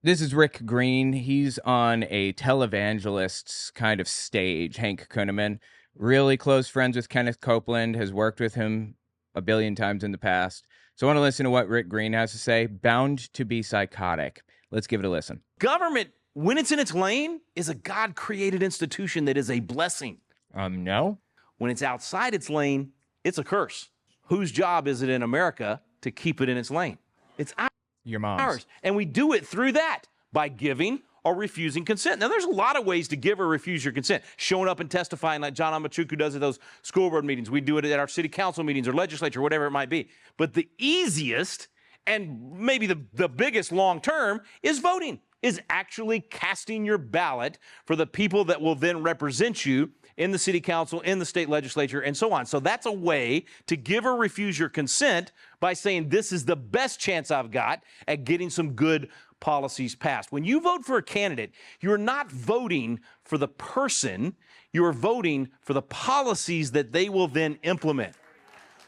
This is Rick Green. He's on a televangelist's kind of stage, Hank Kunneman. Really close friends with Kenneth Copeland, has worked with him a billion times in the past. So I want to listen to what Rick Green has to say. Bound to be psychotic. Let's give it a listen. Government, when it's in its lane, is a God-created institution that is a blessing. No? When it's outside its lane, it's a curse. Whose job is it in America to keep it in its lane? It's Your mom's. ours. And we do it through that by giving or refusing consent. Now, there's a lot of ways to give or refuse your consent. Showing up and testifying like John Amachuku does at those school board meetings. We do it at our city council meetings or legislature, whatever it might be. But the easiest and maybe the biggest long term is voting, is actually casting your ballot for the people that will then represent you in the city council, in the state legislature, and so on. So that's a way to give or refuse your consent by saying this is the best chance I've got at getting some good policies passed. When you vote for a candidate, you're not voting for the person, you're voting for the policies that they will then implement.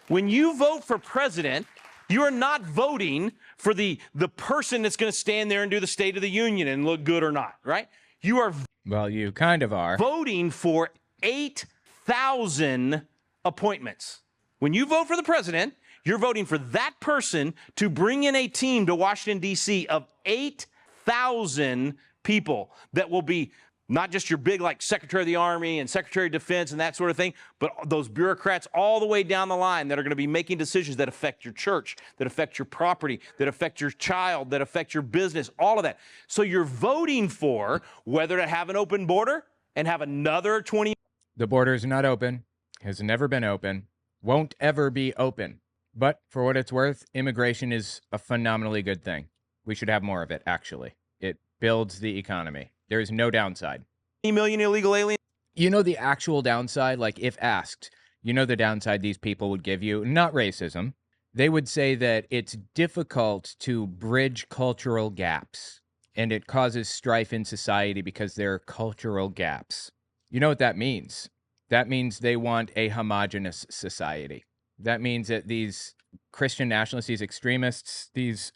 When you vote for president, you're not voting for the person that's going to stand there and do the State of the Union and look good or not, right? You are Well, you kind of are. voting for 8,000 appointments. When you vote for the president, you're voting for that person to bring in a team to Washington, D.C. of 8,000 people that will be not just your big like Secretary of the Army and Secretary of Defense and that sort of thing, but those bureaucrats all the way down the line that are going to be making decisions that affect your church, that affect your property, that affect your child, that affect your business, all of that. So you're voting for whether to have an open border and have another 20. The border is not open, has never been open, won't ever be open. But for what it's worth, immigration is a phenomenally good thing. We should have more of it, actually. It builds the economy. There is no downside. 20 million illegal aliens. You know the actual downside? Like, if asked, you know the downside these people would give you? Not racism. They would say that it's difficult to bridge cultural gaps, and it causes strife in society because there are cultural gaps. You know what that means? That means they want a homogeneous society. That means that these Christian nationalists, these extremists, these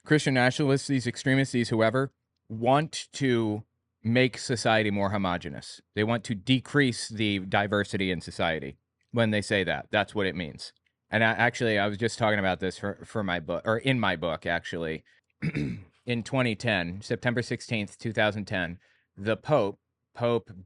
Christian nationalists, these extremists, these whoever, want to make society more homogeneous. They want to decrease the diversity in society. When they say that, that's what it means. And I was just talking about this for my book, or in my book, actually. In 2010, September 16th, 2010, the Pope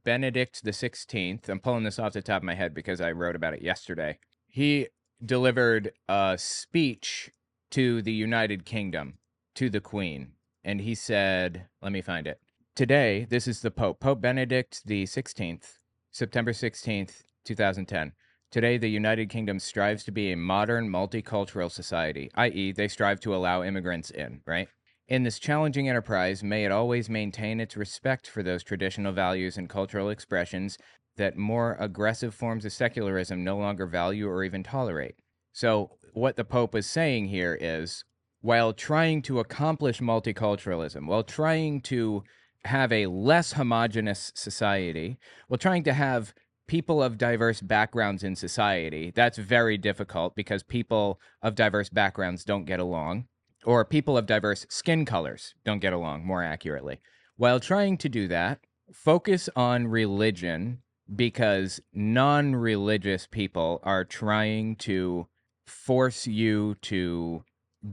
Benedict the 16th, I'm pulling this off the top of my head because I wrote about it yesterday. He delivered a speech to the United Kingdom, to the Queen. And he said, let me find it. Today, this is the Pope Benedict the 16th, September 16th, 2010. Today, the United Kingdom strives to be a modern, multicultural society, i.e., they strive to allow immigrants in, right? In this challenging enterprise, may it always maintain its respect for those traditional values and cultural expressions that more aggressive forms of secularism no longer value or even tolerate. So, what the Pope is saying here is, while trying to accomplish multiculturalism, while trying to have a less homogenous society, while trying to have people of diverse backgrounds in society, that's very difficult because people of diverse backgrounds don't get along, or people of diverse skin colors don't get along, more accurately. While trying to do that, focus on religion because non-religious people are trying to force you to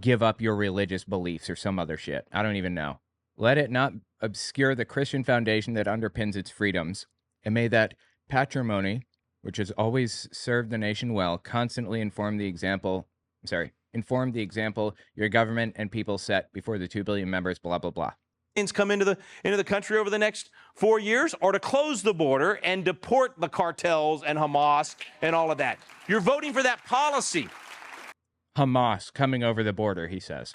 give up your religious beliefs or some other shit. I don't even know. Let it not obscure the Christian foundation that underpins its freedoms, and may that patrimony, which has always served the nation well, constantly inform the example your government and people set before the 2 billion members, blah, blah, blah. Come into the country over the next 4 years, or to close the border and deport the cartels and Hamas and all of that. You're voting for that policy. Hamas coming over the border, he says.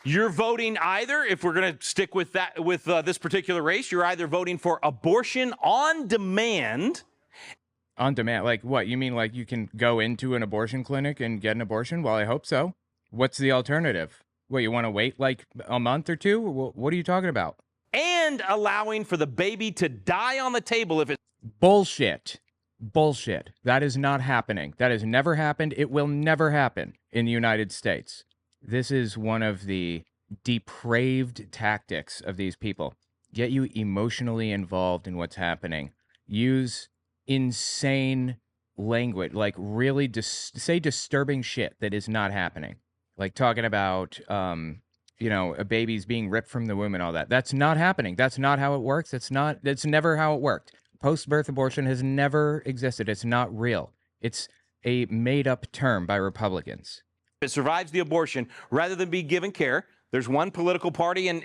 You're voting either, if we're going to stick with that, with this particular race, you're either voting for abortion on demand. On demand? Like what? You mean like you can go into an abortion clinic and get an abortion? Well, I hope so. What's the alternative? What, you want to wait like a month or two? What are you talking about? And allowing for the baby to die on the table if it's bullshit. Bullshit. That is not happening. That has never happened. It will never happen in the United States. This is one of the depraved tactics of these people. Get you emotionally involved in what's happening. Use insane language, like really say disturbing shit that is not happening. Like talking about, a baby's being ripped from the womb and all that. That's not happening. That's not how it works. That's never how it worked. Post-birth abortion has never existed. It's not real. It's a made-up term by Republicans. It survives the abortion rather than be given care. There's one political party and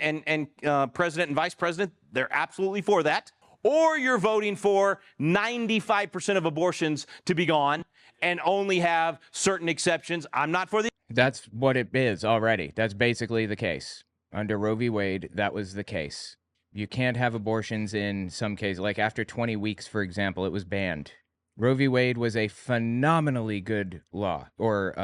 president and vice president. They're absolutely for that. Or you're voting for 95% of abortions to be gone and only have certain exceptions. I'm not for the. That's what it is already. That's basically the case. Under Roe v. Wade, that was the case. You can't have abortions in some cases. Like after 20 weeks, for example, it was banned. Roe v. Wade was a phenomenally good law or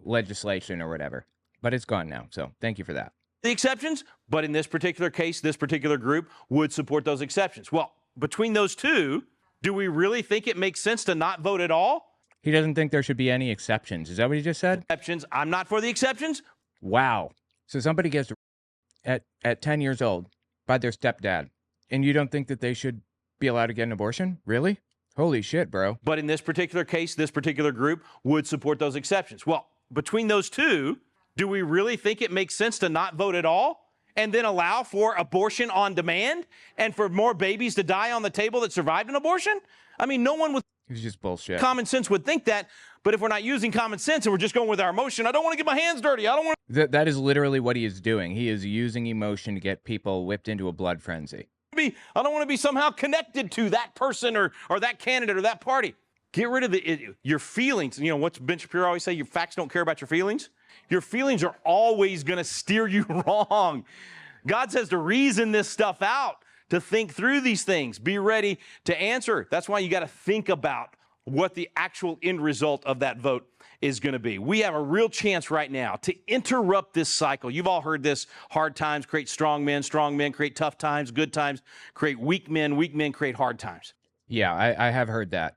legislation or whatever, but it's gone now. So thank you for that. The exceptions, but in this particular case, this particular group would support those exceptions. Well, between those two, do we really think it makes sense to not vote at all? He doesn't think there should be any exceptions. Is that what he just said? Exceptions. I'm not for the exceptions. Wow. So somebody gets at 10 years old by their stepdad, and you don't think that they should be allowed to get an abortion? Really? Holy shit, bro. But in this particular case, this particular group would support those exceptions. Well, between those two, do we really think it makes sense to not vote at all and then allow for abortion on demand and for more babies to die on the table that survived an abortion? I mean, no one with It's just bullshit. common sense would think that. But if we're not using common sense and we're just going with our emotion, I don't want to get my hands dirty. I don't want That is literally what he is doing. He is using emotion to get people whipped into a blood frenzy. I don't want to be somehow connected to that person or that candidate or that party. Get rid of your feelings. You know, what's Ben Shapiro always say? Your facts don't care about your feelings. Your feelings are always going to steer you wrong. God says to reason this stuff out, to think through these things. Be ready to answer. That's why you got to think about what the actual end result of that vote is going to be. We have a real chance right now to interrupt this cycle. You've all heard this: hard times create strong men create tough times, good times create weak men create hard times. Yeah, I have heard that.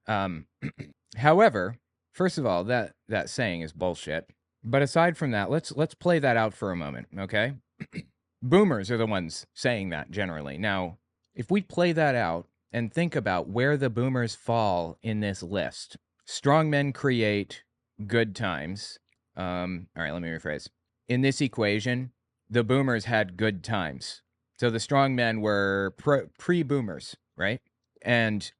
However, first of all, that saying is bullshit. But aside from that, let's play that out for a moment, okay? Boomers are the ones saying that generally. Now, if we play that out and think about where the boomers fall in this list, strong men create good times. All right, let me rephrase. In this equation, the boomers had good times. So the strong men were pre-boomers, right? And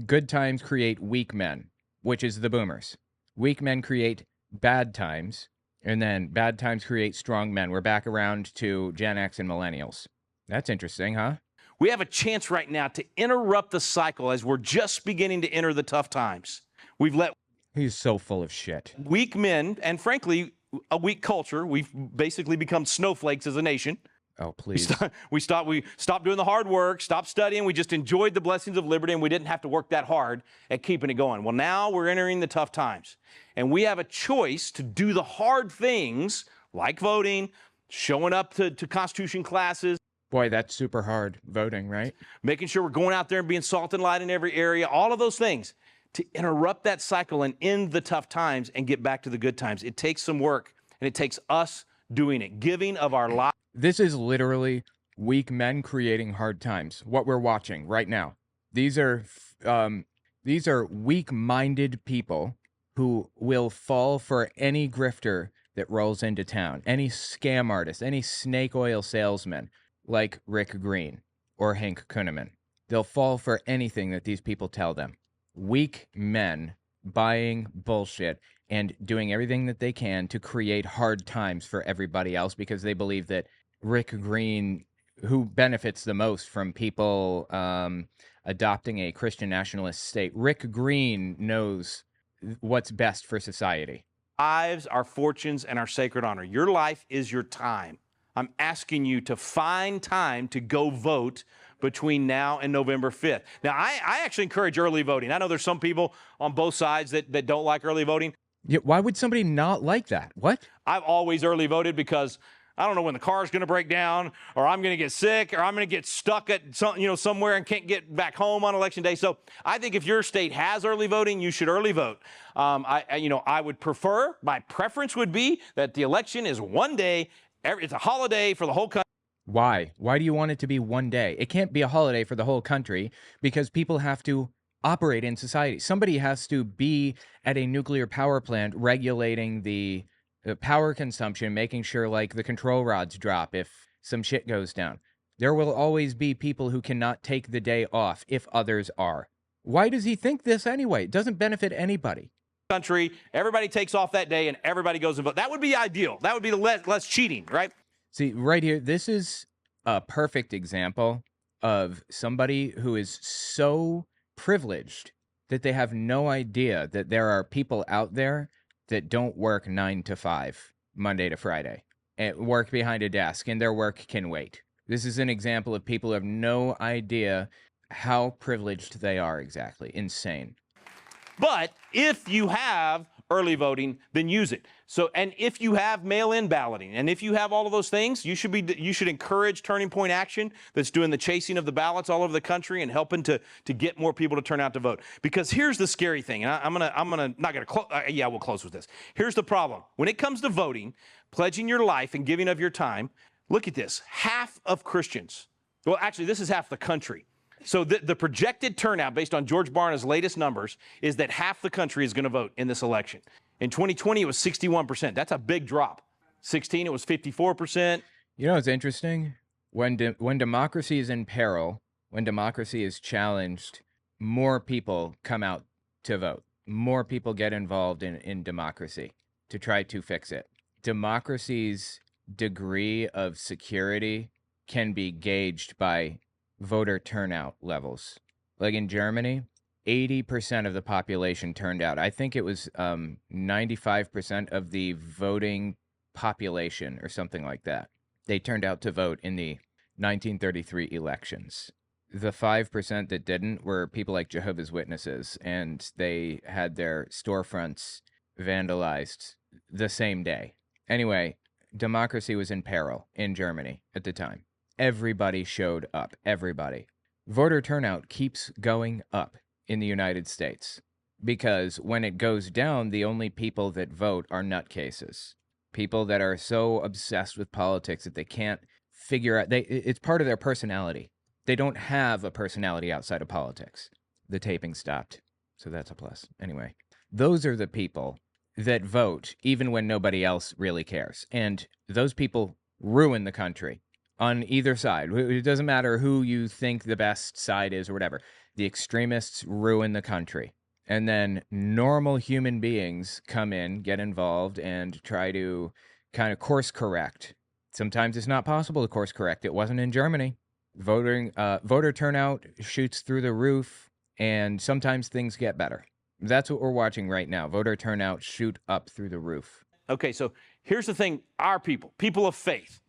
good times create weak men, which is the boomers. Weak men create bad times, and then bad times create strong men. We're back around to Gen X and millennials. That's interesting, huh? We have a chance right now to interrupt the cycle as we're just beginning to enter the tough times. We've let He's so full of shit. weak men, and frankly, a weak culture. We've basically become snowflakes as a nation. Oh, please. We stopped doing the hard work, stopped studying. We just enjoyed the blessings of liberty, and we didn't have to work that hard at keeping it going. Well, now we're entering the tough times, and we have a choice to do the hard things like voting, showing up to Constitution classes. Boy, that's super hard voting, right? Making sure we're going out there and being salt and light in every area, all of those things to interrupt that cycle and end the tough times and get back to the good times. It takes some work, and it takes us doing it, giving of our lives. This is literally weak men creating hard times. What we're watching right now. These are weak-minded people who will fall for any grifter that rolls into town, any scam artist, any snake oil salesman like Rick Green or Hank Kunneman. They'll fall for anything that these people tell them. Weak men buying bullshit and doing everything that they can to create hard times for everybody else because they believe that Rick Green, who benefits the most from people adopting a Christian nationalist state, Rick Green knows what's best for society. Lives, our fortunes, and our sacred honor. Your life is your time. I'm asking you to find time to go vote between now and November 5th. Now, I actually encourage early voting. I know there's some people on both sides that don't like early voting. Yeah, why would somebody not like that? What? I've always early voted because I don't know when the car is going to break down, or I'm going to get sick, or I'm going to get stuck at somewhere and can't get back home on election day. So I think if your state has early voting, you should early vote. I would prefer, my preference would be that the election is one day. It's a holiday for the whole country. Why? Why do you want it to be one day? It can't be a holiday for the whole country because people have to operate in society. Somebody has to be at a nuclear power plant regulating the power consumption, making sure like the control rods drop if some shit goes down. There will always be people who cannot take the day off if others are. Why does he think this anyway? It doesn't benefit anybody. Country, everybody takes off that day and everybody goes and vote. That would be ideal. That would be the less cheating, right? See, right here, this is a perfect example of somebody who is so privileged that they have no idea that there are people out there that don't work 9 to 5, Monday to Friday, and work behind a desk, and their work can wait. This is an example of people who have no idea how privileged they are exactly. Insane. But if you have early voting, then use it. So, and if you have mail-in balloting, and if you have all of those things, you should encourage Turning Point Action that's doing the chasing of the ballots all over the country and helping to get more people to turn out to vote. Because here's the scary thing, and we'll close with this. Here's the problem. When it comes to voting, pledging your life and giving of your time, look at this. Half of Christians, well, actually, this is half the country. So the projected turnout, based on George Barna's latest numbers, is that half the country is going to vote in this election. In 2020, it was 61%. That's a big drop. 16, it was 54%. You know what's interesting? When democracy is in peril, when democracy is challenged, more people come out to vote. More people get involved in democracy to try to fix it. Democracy's degree of security can be gauged by voter turnout levels. Like in Germany, 80% of the population turned out. I think it was 95% of the voting population or something like that. They turned out to vote in the 1933 elections. The 5% that didn't were people like Jehovah's Witnesses, and they had their storefronts vandalized the same day. Anyway, democracy was in peril in Germany at the time. Everybody showed up. Everybody. Voter turnout keeps going up in the United States because when it goes down, the only people that vote are nutcases. People that are so obsessed with politics that they can't figure out. It's part of their personality. They don't have a personality outside of politics. The taping stopped, so that's a plus. Anyway, those are the people that vote even when nobody else really cares. And those people ruin the country. On either side. It doesn't matter who you think the best side is or whatever. The extremists ruin the country. And then normal human beings come in, get involved, and try to kind of course correct. Sometimes it's not possible to course correct. It wasn't in Germany. Voter turnout shoots through the roof, and sometimes things get better. That's what we're watching right now. Voter turnout shoot up through the roof. Okay, so here's the thing. Our people of faith.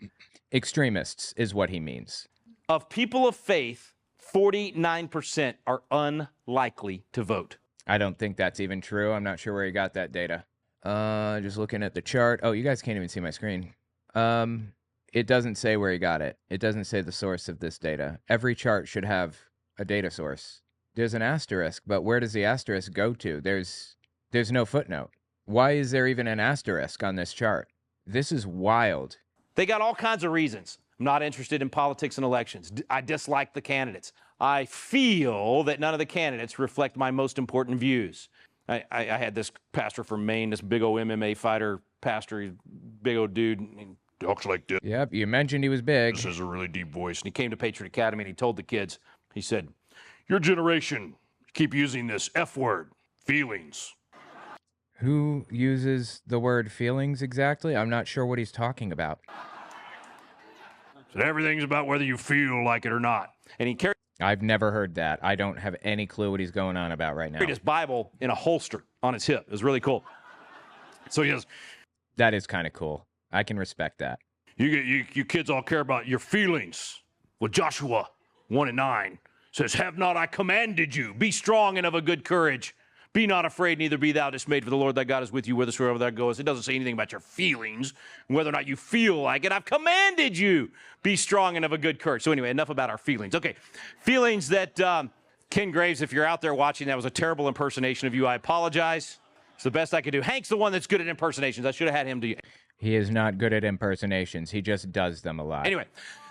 Extremists is what he means. Of people of faith, 49% are unlikely to vote. I don't think that's even true. I'm not sure where he got that data. Just looking at the chart. Oh, you guys can't even see my screen. It doesn't say where he got it. It doesn't say the source of this data. Every chart should have a data source. There's an asterisk, but where does the asterisk go to? There's no footnote. Why is there even an asterisk on this chart? This is wild. They got all kinds of reasons. I'm not interested in politics and elections. I dislike the candidates. I feel that none of the candidates reflect my most important views. I had this pastor from Maine, this big old MMA fighter pastor, he's a big old dude. He talks like this. Yep, you mentioned he was big. This is a really deep voice. And he came to Patriot Academy and he told the kids, he said, your generation keep using this F word, feelings. Who uses the word feelings exactly? I'm not sure what he's talking about. So everything's about whether you feel like it or not. And he carried I've never heard that. I don't have any clue what he's going on about right now. his Bible in a holster on his hip. It was really cool. So he has. That is kind of cool. I can respect that. You kids all care about your feelings. Well, Joshua 1:9 says, have not I commanded you, be strong and of a good courage. Be not afraid, neither be thou dismayed, for the Lord thy God is with you whithersoever thou goest. It doesn't say anything about your feelings, whether or not you feel like it. I've commanded you, be strong and of a good courage. So anyway, enough about our feelings. Okay, feelings that, Ken Graves, if you're out there watching, that was a terrible impersonation of you. I apologize. It's the best I could do. Hank's the one that's good at impersonations. I should have had him do you. He is not good at impersonations. He just does them a lot. Anyway,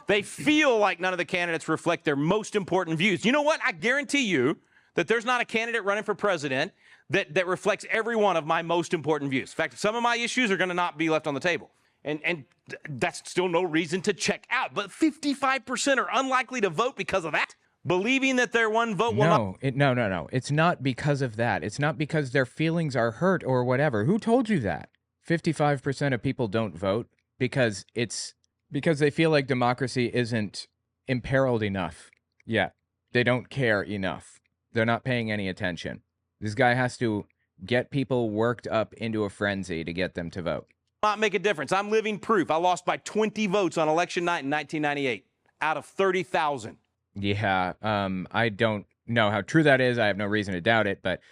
they feel like none of the candidates reflect their most important views. You know what? I guarantee you that there's not a candidate running for president that reflects every one of my most important views. In fact, some of my issues are going to not be left on the table. And that's still no reason to check out. But 55% are unlikely to vote because of that, believing that their one vote will not. No. It's not because of that. It's not because their feelings are hurt or whatever. Who told you that? 55% of people don't vote because they feel like democracy isn't imperiled enough yet. They don't care enough. They're not paying any attention. This guy has to get people worked up into a frenzy to get them to vote. Not make a difference. I'm living proof. I lost by 20 votes on election night in 1998 out of 30,000. Yeah, I don't know how true that is. I have no reason to doubt it, but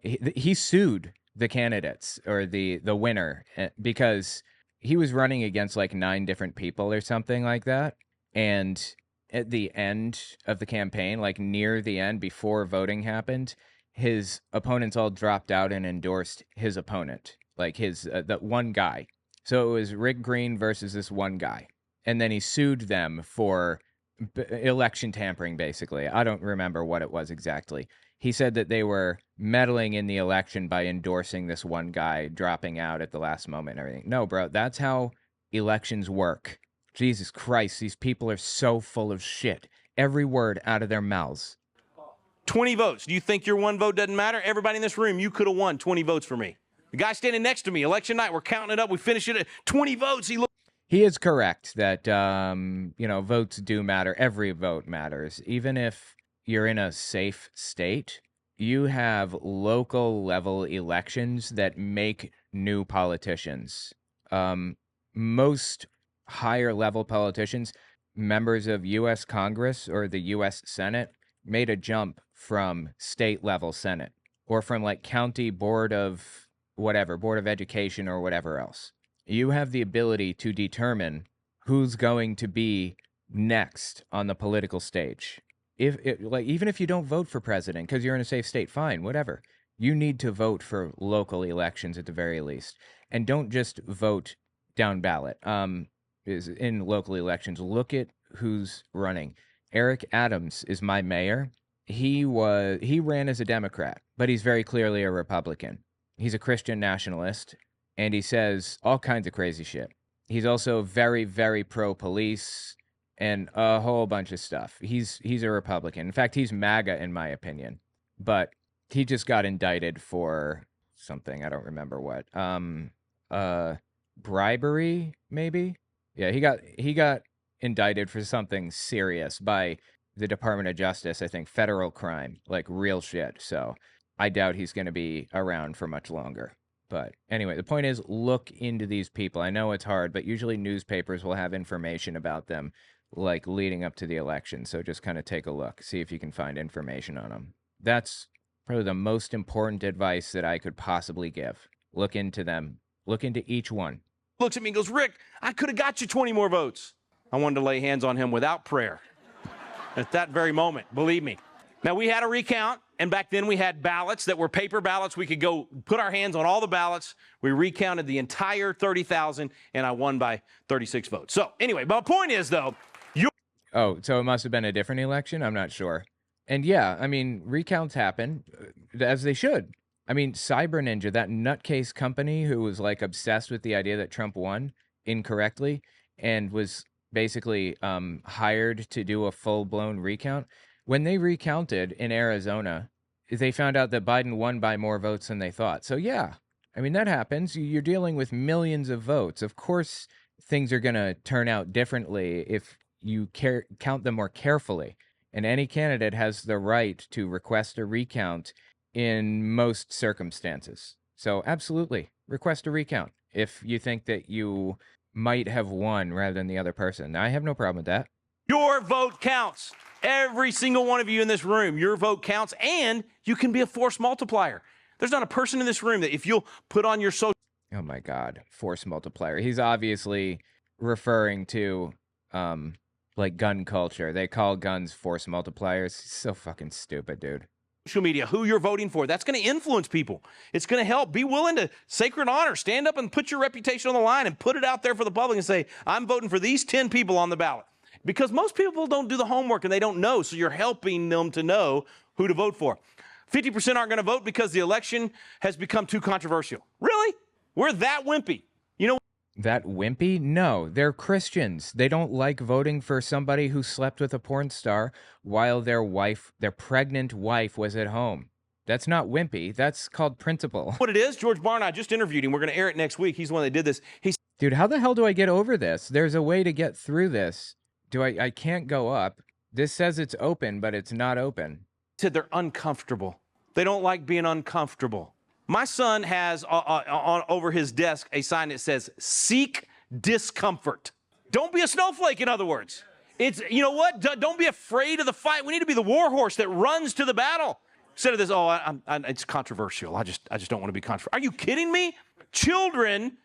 he sued the candidates or the winner because he was running against like 9 different people or something like that. And at the end of the campaign, like near the end, before voting happened, his opponents all dropped out and endorsed his opponent, like that one guy. So it was Rick Green versus this one guy. And then he sued them for election tampering, basically. I don't remember what it was exactly. He said that they were meddling in the election by endorsing this one guy dropping out at the last moment and everything. No, bro, that's how elections work. Jesus Christ, these people are so full of shit. Every word out of their mouths. 20 votes. Do you think your one vote doesn't matter? Everybody in this room, you could have won 20 votes for me. The guy standing next to me, election night, we're counting it up. We finish it at 20 votes. He is correct that, votes do matter. Every vote matters. Even if you're in a safe state, you have local level elections that make new politicians. Most higher level politicians, members of U.S. Congress or the U.S. Senate, made a jump from state level Senate or from like county board of education or whatever else. You have the ability to determine who's going to be next on the political stage. Even if you don't vote for president because you're in a safe state, fine, whatever. You need to vote for local elections at the very least, and don't just vote down ballot. Is in local elections. Look at who's running. Eric Adams is my mayor. He ran as a Democrat, but he's very clearly a Republican. He's a Christian nationalist, and he says all kinds of crazy shit. He's also very, very pro-police and a whole bunch of stuff. He's a Republican. In fact, he's MAGA in my opinion. But he just got indicted for something. I don't remember what. Bribery, maybe? Yeah, he got indicted for something serious by the Department of Justice, I think, federal crime, like real shit. So I doubt he's going to be around for much longer. But anyway, the point is, look into these people. I know it's hard, but usually newspapers will have information about them, like leading up to the election. So just kind of take a look, see if you can find information on them. That's probably the most important advice that I could possibly give. Look into them. Look into each one. Looks at me and goes, Rick, I could have got you 20 more votes. I wanted to lay hands on him without prayer at that very moment, believe me. Now, we had a recount, and back then we had ballots that were paper ballots. We could go put our hands on all the ballots. We recounted the entire 30,000, and I won by 36 votes. So anyway, my point is, though, Oh, so it must have been a different election? I'm not sure. And yeah, I mean, recounts happen, as they should. I mean, Cyber Ninja, that nutcase company who was like obsessed with the idea that Trump won incorrectly and was basically hired to do a full-blown recount. When they recounted in Arizona, they found out that Biden won by more votes than they thought. So yeah, I mean, that happens. You're dealing with millions of votes. Of course, things are going to turn out differently if you count them more carefully. And any candidate has the right to request a recount in most circumstances. So absolutely, request a recount if you think that you might have won rather than the other person. I have no problem with that. Your vote counts. Every single one of you in this room, your vote counts, and you can be a force multiplier. There's not a person in this room that if you'll put on your social Oh my God, force multiplier. He's obviously referring to like gun culture. They call guns force multipliers. So fucking stupid, dude. media who you're voting for, that's going to influence people. It's going to help. Be willing to sacred honor, stand up and put your reputation on the line and put it out there for the public and say, I'm voting for these 10 people on the ballot. Because most people don't do the homework and they don't know, so you're helping them to know who to vote for. 50% aren't going to vote because the election has become too controversial. Really? We're that wimpy. You know, That wimpy? No, they're Christians. They don't like voting for somebody who slept with a porn star while their pregnant wife was at home. That's not wimpy. That's called principle. what it is? George Barna, I just interviewed him. We're going to air it next week. He's the one that did this. He Dude, how the hell do I get over this? There's a way to get through this. I can't go up. This says it's open, but it's not open. said they're uncomfortable. They don't like being uncomfortable. My son has on over his desk a sign that says, seek discomfort. Don't be a snowflake, in other words. It's, you know what? Don't be afraid of the fight. We need to be the war horse that runs to the battle. Instead of this, it's controversial. I just don't want to be controversial. Are you kidding me? Children,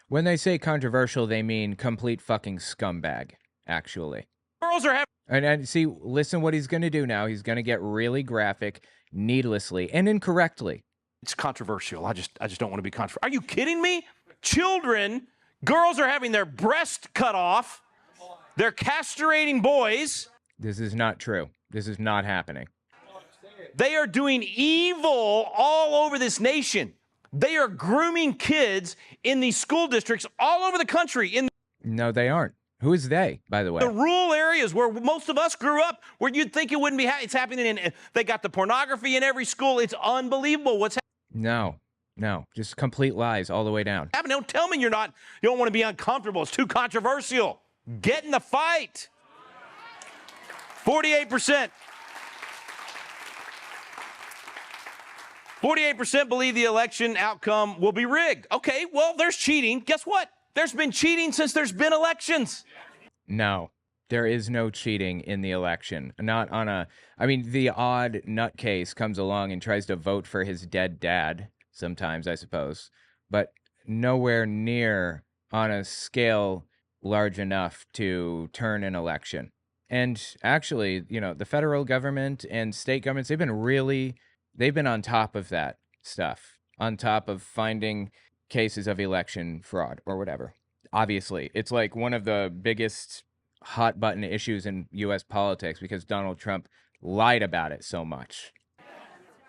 When they say controversial, they mean complete fucking scumbag, actually. girls are having And see, listen what he's going to do now. He's going to get really graphic, needlessly and incorrectly. It's controversial. I just don't want to be controversial. Are you kidding me? Children, girls are having their breast cut off. They're castrating boys. This is not true. This is not happening. They are doing evil all over this nation. They are grooming kids in these school districts all over the country. No, they aren't. Who is they, by the way? The rural areas where most of us grew up, where you'd think it wouldn't be it's happening. They got the pornography in every school. It's unbelievable what's No, just complete lies all the way down. happening. Don't tell me you don't want to be uncomfortable. It's too controversial. Get in the fight. 48%. 48% believe the election outcome will be rigged. Okay, well, there's cheating. Guess what? There's been cheating since there's been elections. No, there is no cheating in the election. Not on the odd nutcase comes along and tries to vote for his dead dad sometimes, I suppose, but nowhere near on a scale large enough to turn an election. And actually, the federal government and state governments, they've been on top of that stuff, on top of finding cases of election fraud or whatever. Obviously, it's like one of the biggest hot button issues in U.S. politics because Donald Trump lied about it so much.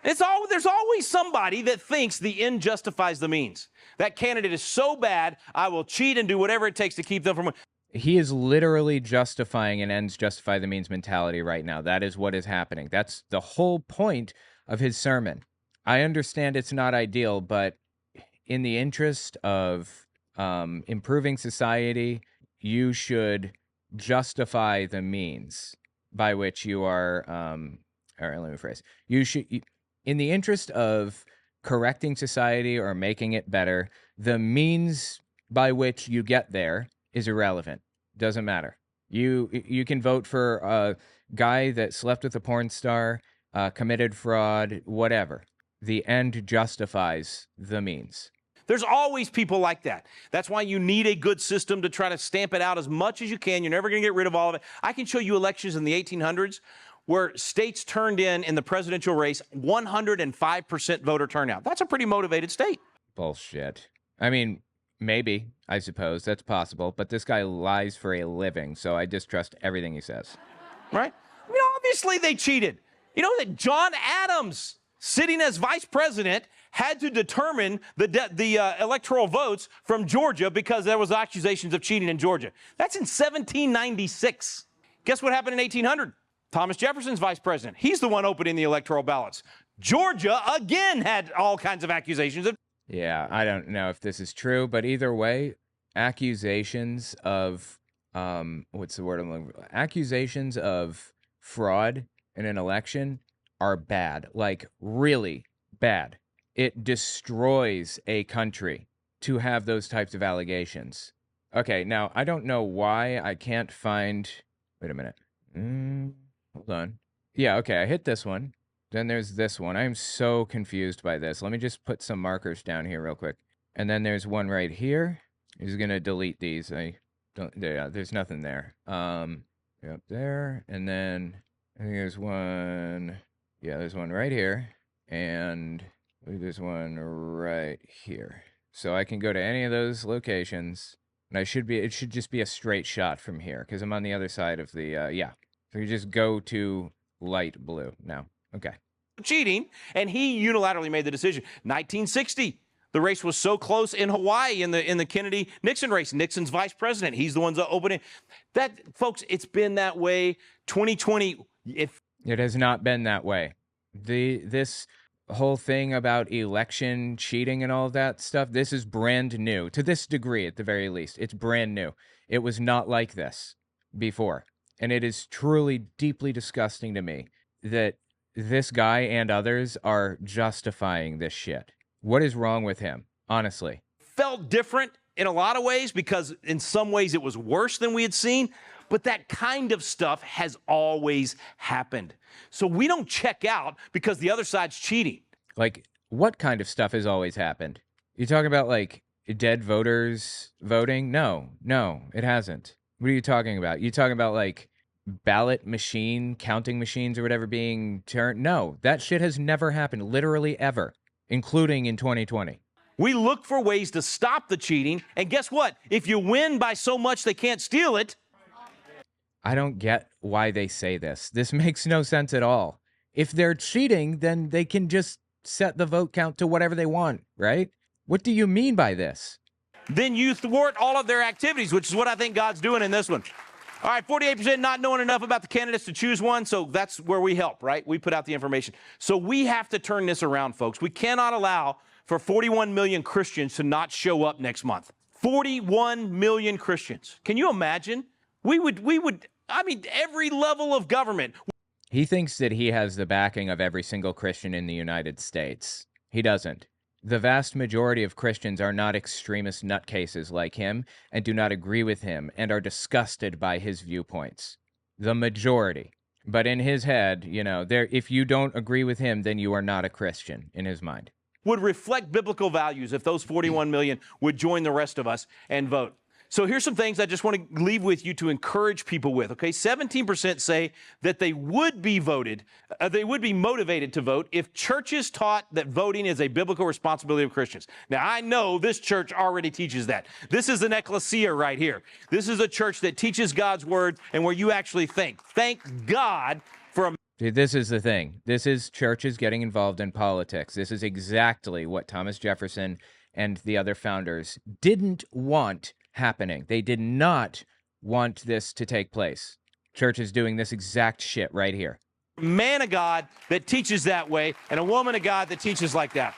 There's always somebody that thinks the end justifies the means. That candidate is so bad, I will cheat and do whatever it takes to keep them from. He is literally justifying an ends justify the means mentality right now. That is what is happening. That's the whole point of his sermon. I understand it's not ideal, but in the interest of improving society, you should justify the means by which you are, or let me rephrase, in the interest of correcting society or making it better, the means by which you get there is irrelevant. Doesn't matter. You can vote for a guy that slept with a porn star, committed fraud, whatever. The end justifies the means. There's always people like that. That's why you need a good system to try to stamp it out as much as you can. You're never going to get rid of all of it. I can show you elections in the 1800s where states turned in the presidential race 105% voter turnout. That's a pretty motivated state. Bullshit. I mean, maybe, I suppose, that's possible, but this guy lies for a living, so I distrust everything he says. Right? I mean, obviously they cheated. You know that John Adams, sitting as vice president, had to determine the electoral votes from Georgia because there was accusations of cheating in Georgia. That's in 1796. Guess what happened in 1800? Thomas Jefferson's vice president. He's the one opening the electoral ballots. Georgia, again, had all kinds of accusations of... Yeah, I don't know if this is true, but either way, accusations of, what's the word I'm looking for? Accusations of fraud in an election are bad, like really bad. It destroys a country to have those types of allegations. Okay, now, I don't know why I can't find... Wait a minute. Hold on. Yeah, okay, I hit this one. Then there's this one. I'm so confused by this. Let me just put some markers down here real quick. And then there's one right here. He's gonna delete these. I don't. Yeah, there's nothing there. Up there, and then I think there's one. Yeah, there's one right here, and I believe there's one right here. So I can go to any of those locations, and it should just be a straight shot from here because I'm on the other side of the. Yeah, so you just go to light blue now. Okay. Cheating, and he unilaterally made the decision. 1960, the race was so close in Hawaii in the Kennedy-Nixon race. Nixon's vice president. He's the one that opened it. That, folks, it's been that way. 2020, if it has not been that way. This whole thing about election cheating and all of that stuff, this is brand new. To this degree, at the very least, it's brand new. It was not like this before. And it is truly deeply disgusting to me that this guy and others are justifying this shit. What is wrong with him, honestly? felt different in a lot of ways because in some ways it was worse than we had seen, but that kind of stuff has always happened. So we don't check out because the other side's cheating. Like, what kind of stuff has always happened? You talking about, like, dead voters voting? No, it hasn't. What are you talking about? You talking about, like, ballot machine, counting machines or whatever being turned? No, that shit has never happened, literally ever, including in 2020. We look for ways to stop the cheating, and guess what? If you win by so much they can't steal it. I don't get why they say this. This makes no sense at all. If they're cheating, then they can just set the vote count to whatever they want, right? What do you mean by this? Then you thwart all of their activities, which is what I think God's doing in this one. All right, 48% not knowing enough about the candidates to choose one, so that's where we help, right? We put out the information. So we have to turn this around, folks. We cannot allow for 41 million Christians to not show up next month. 41 million Christians. Can you imagine? We would, I mean, every level of government. He thinks that he has the backing of every single Christian in the United States. He doesn't. The vast majority of Christians are not extremist nutcases like him and do not agree with him and are disgusted by his viewpoints. The majority. But in his head, you know, if you don't agree with him, then you are not a Christian in his mind. Would reflect biblical values if those 41 million would join the rest of us and vote. So here's some things I just want to leave with you to encourage people with, okay? 17% say that they would be motivated to vote if churches taught that voting is a biblical responsibility of Christians. Now, I know this church already teaches that. This is an ecclesia right here. This is a church that teaches God's word and where you actually think. Thank God for a... Dude, this is the thing. This is churches getting involved in politics. This is exactly what Thomas Jefferson and the other founders didn't want happening. They did not want this to take place. Church is doing this exact shit right here. Man of God that teaches that way and a woman of God that teaches like that.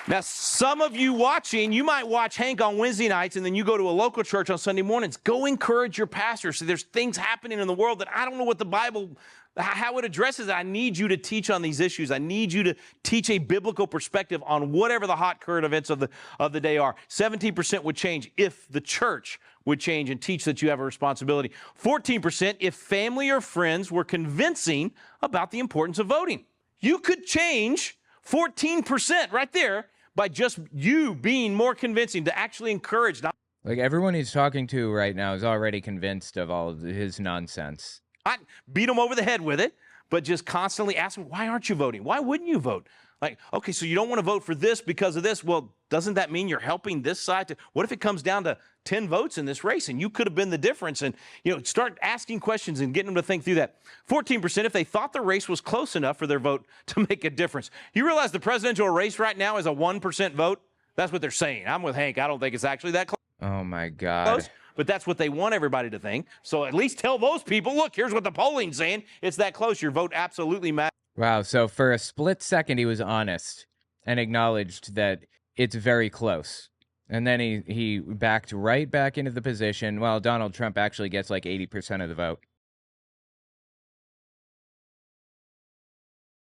Now, some of you watching, you might watch Hank on Wednesday nights and then you go to a local church on Sunday mornings. Go encourage your pastor. So there's things happening in the world that I don't know what the Bible, how it addresses it. I need you to teach on these issues. I need you to teach a biblical perspective on whatever the hot current events of the day are. 17% would change if the church would change and teach that you have a responsibility. 14% if family or friends were convincing about the importance of voting. You could change 14% right there by just you being more convincing to actually encourage. Like, everyone he's talking to right now is already convinced of all of his nonsense. Not beat them over the head with it, but just constantly ask them, why aren't you voting? Why wouldn't you vote? Like, okay, so you don't want to vote for this because of this. Well, doesn't that mean you're helping this side to, what if it comes down to 10 votes in this race and you could have been the difference? And, you know, start asking questions and getting them to think through that. 14% if they thought the race was close enough for their vote to make a difference. You realize the presidential race right now is a 1% vote? That's what they're saying. I'm with Hank. I don't think it's actually that close. Oh, my God. Close, but that's what they want everybody to think. So at least tell those people, look, here's what the polling's saying. It's that close. Your vote absolutely matters. Wow, so for a split second, he was honest and acknowledged that it's very close. And then he backed right back into the position. Well, Donald Trump actually gets like 80% of the vote.